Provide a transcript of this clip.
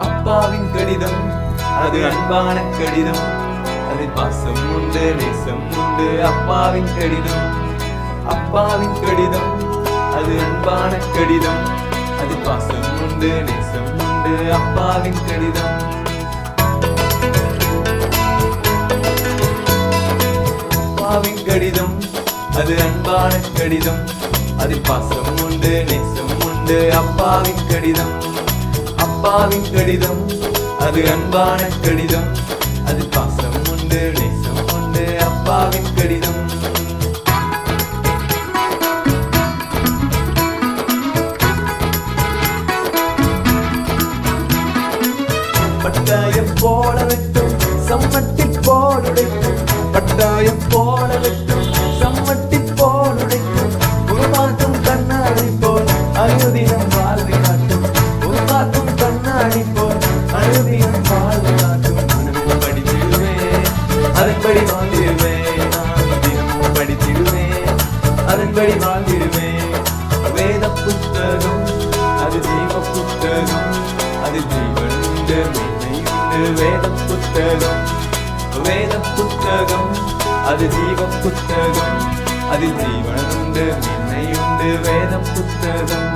அப்பாவின் கடிதம் அது அன்பான கடிதம், அதில் பாசம் உண்டு நேசம் உண்டு. அப்பாவின் கடிதம், அப்பாவின் கடிதம் அது அன்பான கடிதம், அதில் பாசம் உண்டு நேசம் உண்டு. அப்பாவின் கடிதம். அப்பாவின் கடிதம் அது அன்பான கடிதம், அதில் பாசம் உண்டு நேசம் உண்டு. அப்பாவின் கடிதம், அப்பாவின் கடிதம் அது அன்பான கடிதம், அதில் பாசம் உண்டு நேசம் உண்டு. அப்பாவின் கடிதம். பட்டாயம் போல வெட்டும் சம்மட்டி போலுடைக்கும், பட்டாயம் போல வெட்டும் சம்மட்டி போலுடைக்கும். உருவாக்கும் கண்ணாடி போல் அனுதினம் வாழ்ந்து காட்டும், உருவாக்கும் கண்ணாடி போல் அனுதினம் வாழ்ந்து காட்டும். தினமும் படித்திடுவேன் அதன்படி வாழ்ந்திடுவேன், நான் தினமும் படித்திடுவேன் அதன்படி வாழ்ந்திடுவேன். வேத புத்தகம் அது ஜீவ புத்தகம், அது ஜீவனுண்டு மெய்யுண்டு. வேத புத்தகம், வேத புத்தகம் அது ஜீவ புத்தகம், அது ஜீவனுண்டு மெய்யுண்டு. வேத புத்தகம்.